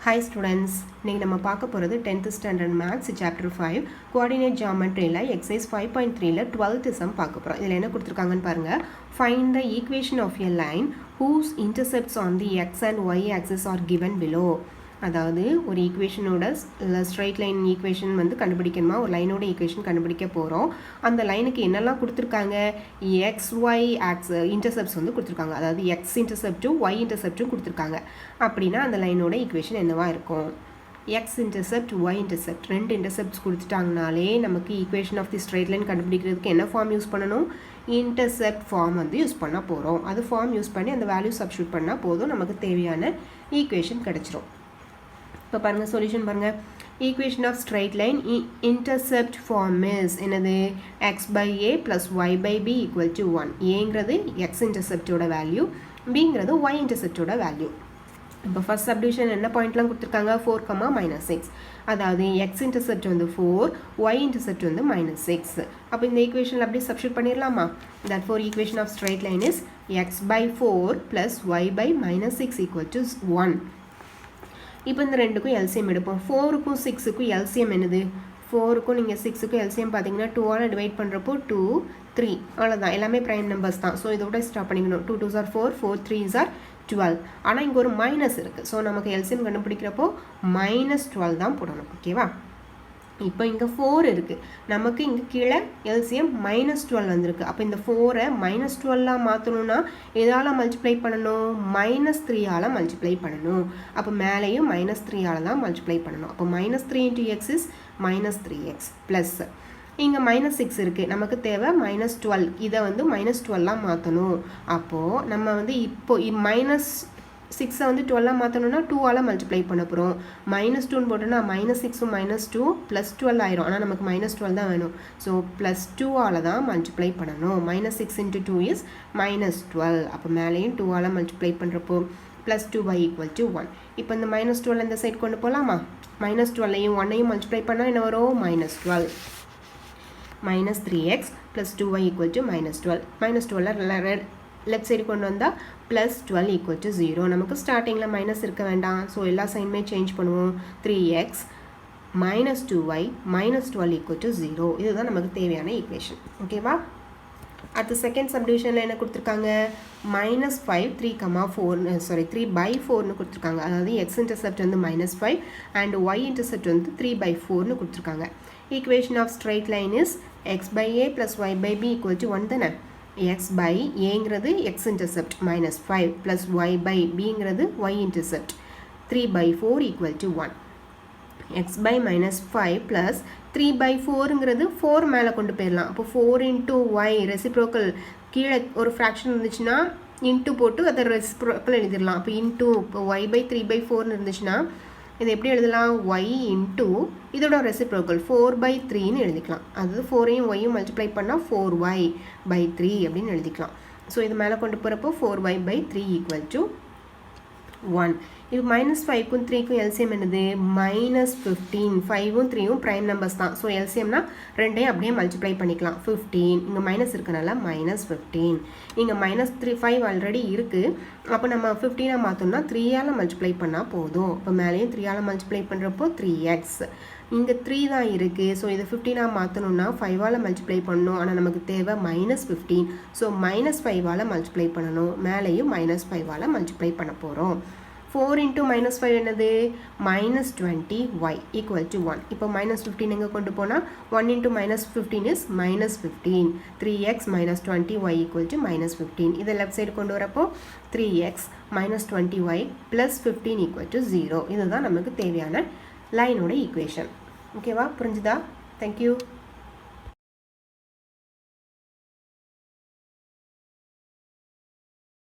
Hi students, இன்னைக்கு நம்ம பார்க்க போறது 10th standard maths chapter 5 coordinate geometry ல exercise 5.3 ல 12th sum பார்க்க போறோம். இதுல என்ன கொடுத்திருக்காங்கன்னு பாருங்க. Find the equation of a line whose intercepts on the x and y axis are given below. அதாவது ஒரு ஈக்குவேஷனோட ஸ்ட்ரைட் லைன் ஈக்குவேஷன் வந்து கண்டுபிடிக்கணுமா, ஒரு லைனோட ஈக்குவேஷன் கண்டுபிடிக்க போகிறோம். அந்த லைனுக்கு என்னெல்லாம் கொடுத்துருக்காங்க, எக்ஸ் ஒய் இன்டர்செப்ட்ஸ் வந்து கொடுத்துருக்காங்க. அதாவது எக்ஸ் இன்டர்செப்டும் ஒய் இன்டர்செப்டும் கொடுத்துருக்காங்க. அப்படின்னா அந்த லைனோட ஈக்குவேஷன் என்னவா இருக்கும்? எக்ஸ் இன்டர்செப்ட் ஒய் இன்டர்செப்ட் ரெண்டு இன்டர்செப்ட்ஸ் கொடுத்துட்டாங்கனாலே நமக்கு equation of the straight line கண்டுபிடிக்கிறதுக்கு என்ன ஃபார்ம் யூஸ் பண்ணணும்? இன்டர்செப்ட் ஃபார்ம் வந்து யூஸ் பண்ண போகிறோம். அது ஃபார்ம் யூஸ் பண்ணி அந்த வேல்யூ சப்ஸ்டியூட் பண்ணால் போதும், நமக்கு தேவையான ஈக்குவேஷன் கிடச்சிரும். இப்போ பாருங்கள், சொல்யூஷன் பாருங்கள். Equation of straight line intercept form is என்னது? X by a plus y by b equal to 1. ஏங்கிறது எக்ஸ் இன்டர்செப்டோட வேல்யூ, பிங்கிறது ஒய் இன்டர்செப்டோட வேல்யூ. இப்போ ஃபர்ஸ்ட் சப்டிவிஷன் என்ன பாயிண்ட்லாம் கொடுத்துருக்காங்க? 4, -6. அதாவது எக்ஸ் இன்டர்செப்ட் வந்து 4, ஒய் இன்டர்செப்ட் வந்து -6. அப்போ இந்த ஈக்குவேஷனில் அப்படியே சப்ஸ்டியூட் பண்ணிடலாமா? That for equation of straight line is x by 4 plus y by -6 equal to 1. இப்போ இந்த ரெண்டுக்கும் எல்சிஎம் எடுப்போம். 4க்கும் 6க்கும் எல்சிஎம் என்னது? 4க்கும் நீங்கள் 6க்கும் எல்சிஎம் பார்த்தீங்கன்னா 2ஆல் டிவைட் பண்ணுறப்போ 2, 3 அவ்வளோதான். எல்லாமே ப்ரைம் நம்பர்ஸ் தான். ஸோ இதோட ஸ்டாப் பண்ணிக்கணும். 2 2s are 4, 4 3s are 12. ஆனால் இங்கே ஒரு மைனஸ் இருக்குது. ஸோ நமக்கு எல்சிஎம் கண்டுபிடிக்கிறப்போ -12 தான் போடணும். ஓகேவா? இப்போ இங்கே 4 இருக்குது, நமக்கு இங்கே கீழே எல்சிஎம் -12 வந்திருக்கு. அப்போ இந்த 4ஐ -12 மாற்றணும்னா எதால் மல்டிப்ளை பண்ணணும்? -3ஆல் மல்டிப்ளை பண்ணணும். அப்போ மேலேயும் -3ஆல் தான் மல்டிப்ளை பண்ணணும். அப்போ -3 × x இஸ் -3x ப்ளஸ் இங்கே -6 இருக்குது, நமக்கு தேவை -12. இதை வந்து -12 மாற்றணும். அப்போது நம்ம வந்து இப்போ -6 வந்து 12 மாற்றணும்னா 2ஆல் மல்டிப்ளை பண்ண போகிறோம். -2ன்னு போட்டோன்னா -6 -2 +12 ஆயிரும். ஆனால் நமக்கு -12 தான் வேணும். ஸோ +2ஆல் தான் மல்டிப்ளை பண்ணணும். -6 × 2 இஸ் -12. அப்போ மேலேயும் 2ஆல் மல்டிப்ளை பண்ணுறப்போ +2y = 1. இப்போ இந்த -12 இந்த சைட் கொண்டு போகலாமா? -12ஐயும் 1ஐயும் மல்டிப்ளை பண்ணால் என்ன வரும்? -12. -3x + 2y = -12. -12 லெஃப்ட் சைடு கொண்டு வந்தால் +12 = 0. நமக்கு ஸ்டார்டிங்கில் மைனஸ் இருக்க வேண்டாம். ஸோ எல்லா சைனுமே சேஞ்ச் பண்ணுவோம். 3x - 2y -12 = 0. இதுதான் நமக்கு தேவையான ஈக்குவேஷன். ஓகேவா? அடுத்த செகண்ட் சப்டிவிஷனில் என்ன கொடுத்துருக்காங்க? -5 3/4 கொடுத்துருக்காங்க. அதாவது எக்ஸ் இன்டர்செப்ட் வந்து -5 அண்ட் ஒய் இன்டர்செப்ட் வந்து 3/4 கொடுத்துருக்காங்க. Equation of straight line is x by a plus y by b equal to 1 தானே? எக்ஸ் பை ஏங்கிறது x intercept -5 plus y by பிங்கிறது y intercept 3/4 equal to 1. X by -5 plus 3/4ங்கிறது 4 மேலே கொண்டு போயிடலாம். அப்போ 4 × ஒய் ரெசிப்ரோக்கல் கீழே ஒரு ஃப்ராக்ஷன் இருந்துச்சுன்னா இன்ட்டு போட்டு அதை ரெசிப்ரோக்கல் எழுதிடலாம். அப்போ இன்ட்டு இப்போ ஒய் பை 3/4 இருந்துச்சுன்னா இது எப்படி எழுதலாம்? ஒய் இன்ட்டு இதோட ரெசிப்ரோக்கல் 4/3ன்னு எழுதிக்கலாம். அதாவது 4ஐயும் ஒய்யும் மல்டிப்ளை பண்ணால் 4y/3 அப்படின்னு எழுதிக்கலாம். ஸோ இது மேலே கொண்டு போகிறப்போ 4y/3 = 1. இப்போ -5க்கும் 3க்கும் எல்சிஎம் என்னது? -15. 5ம் 3ம் ப்ரைம் நம்பர்ஸ் தான். ஸோ எல்சிஎம்னா ரெண்டையும் அப்படியே மல்டிப்ளை பண்ணிக்கலாம். 15 இங்கே மைனஸ் இருக்கனால -15. இங்கே -5 ஆல்ரெடி இருக்குது. அப்போ நம்ம 15 மாற்றோம்னா 3ஆல் மல்டிப்ளை பண்ணால் போதும். இப்போ மேலேயும் 3ஆல் மல்டிப்ளை பண்ணுறப்போ 3x. இங்கே 3 தான் இருக்குது. ஸோ இது 15 மாற்றணும்னா 5ஆல் மல்டிப்ளை பண்ணணும். ஆனால் நமக்கு தேவை -15. ஸோ -5ஆல் மல்டிப்ளை பண்ணணும். மேலேயும் -5ஆல் மல்டிப்ளை பண்ண போகிறோம். 4 × -5 என்னது? -20y = 1. இப்போ -15 எங்கே கொண்டு போனால் 1 × -15 இஸ் -15. 3x -20y = -15. இதை லெஃப்ட் சைடு கொண்டு வரப்போ 3x -20y + 15 = 0. இதுதான் நமக்கு தேவையான லைனோட ஈக்குவேஷன். ஓகேவா? புரிஞ்சுதா? தேங்க்யூ.